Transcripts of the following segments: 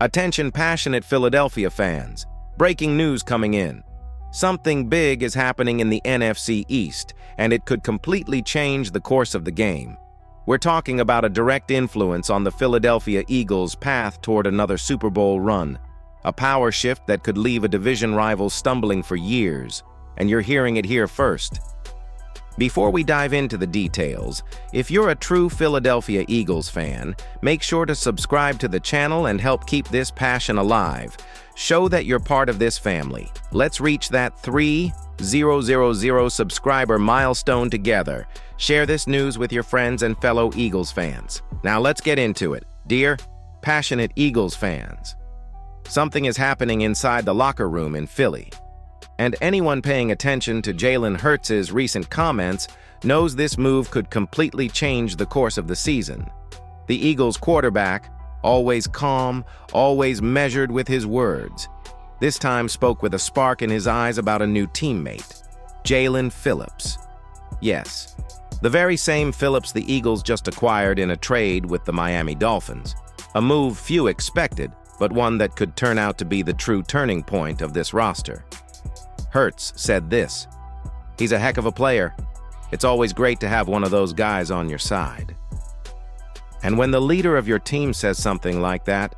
Attention passionate Philadelphia fans. Breaking news coming in. Something big is happening in the NFC East, and it could completely change the course of the game. We're talking about a direct influence on the Philadelphia Eagles' path toward another Super Bowl run. A power shift that could leave a division rival stumbling for years, and you're hearing it here first. Before we dive into the details, if you're a true Philadelphia Eagles fan, make sure to subscribe to the channel and help keep this passion alive. Show that you're part of this family. Let's reach that 3,000 subscriber milestone together. Share this news with your friends and fellow Eagles fans. Now let's get into it. Dear, passionate Eagles fans, something is happening inside the locker room in Philly. And anyone paying attention to Jalen Hurts' recent comments knows this move could completely change the course of the season. The Eagles quarterback, always calm, always measured with his words, this time spoke with a spark in his eyes about a new teammate, Jaylen Phillips. Yes, the very same Phillips the Eagles just acquired in a trade with the Miami Dolphins. A move few expected, but one that could turn out to be the true turning point of this roster. Hurts said this: "He's a heck of a player. It's always great to have one of those guys on your side." And when the leader of your team says something like that,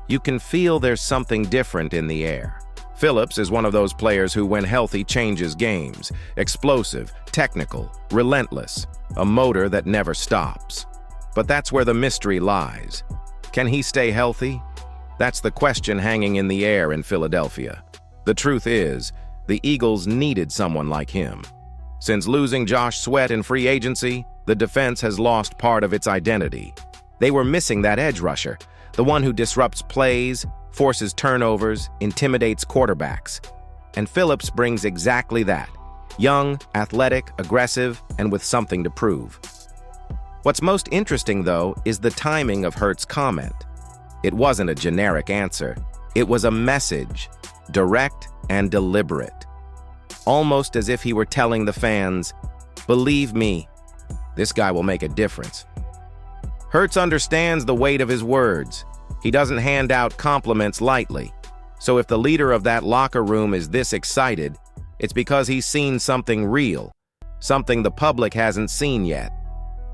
you can feel there's something different in the air. Phillips is one of those players who, when healthy, changes games. Explosive, technical, relentless, a motor that never stops. But that's where the mystery lies. Can he stay healthy? That's the question hanging in the air in Philadelphia. The truth is, the Eagles needed someone like him. Since losing Josh Sweat in free agency, the defense has lost part of its identity. They were missing that edge rusher, the one who disrupts plays, forces turnovers, intimidates quarterbacks. And Phillips brings exactly that: young, athletic, aggressive, and with something to prove. What's most interesting, though, is the timing of Hurts' comment. It wasn't a generic answer. It was a message, direct and deliberate. Almost as if he were telling the fans, "Believe me, this guy will make a difference." Hurts understands the weight of his words. He doesn't hand out compliments lightly. So if the leader of that locker room is this excited, it's because he's seen something real, something the public hasn't seen yet.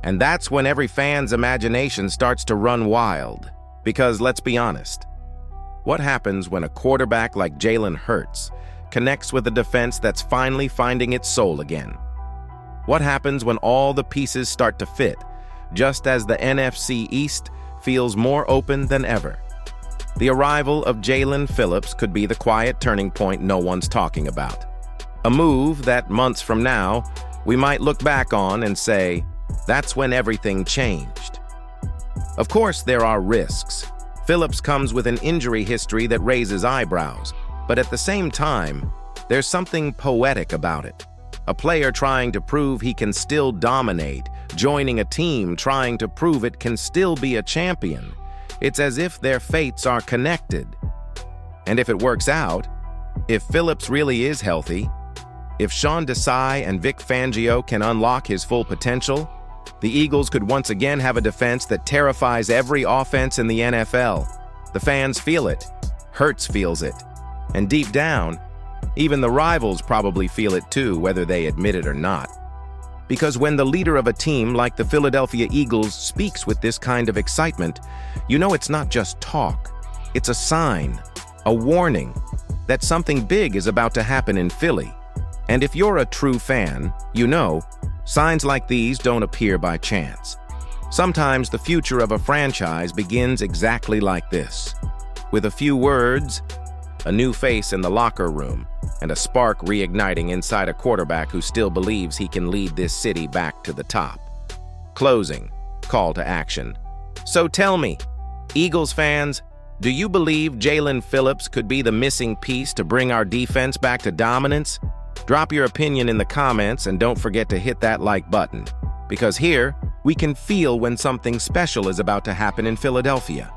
And that's when every fan's imagination starts to run wild. Because let's be honest, what happens when a quarterback like Jalen Hurts connects with a defense that's finally finding its soul again? What happens when all the pieces start to fit, just as the NFC East feels more open than ever? The arrival of Jaylen Phillips could be the quiet turning point no one's talking about. A move that months from now, we might look back on and say, that's when everything changed. Of course, there are risks. Phillips comes with an injury history that raises eyebrows, but at the same time, there's something poetic about it. A player trying to prove he can still dominate, joining a team trying to prove it can still be a champion. It's as if their fates are connected. And if it works out, if Phillips really is healthy, if Sean Desai and Vic Fangio can unlock his full potential, the Eagles could once again have a defense that terrifies every offense in the NFL. The fans feel it. Hurts feels it. And deep down, even the rivals probably feel it too, whether they admit it or not. Because when the leader of a team like the Philadelphia Eagles speaks with this kind of excitement, you know it's not just talk. It's a sign, a warning, that something big is about to happen in Philly. And if you're a true fan, you know, signs like these don't appear by chance. Sometimes the future of a franchise begins exactly like this. With a few words, a new face in the locker room, and a spark reigniting inside a quarterback who still believes he can lead this city back to the top. Closing, call to action. So tell me, Eagles fans, do you believe Jaylen Phillips could be the missing piece to bring our defense back to dominance? Drop your opinion in the comments and don't forget to hit that like button, because here we can feel when something special is about to happen in Philadelphia.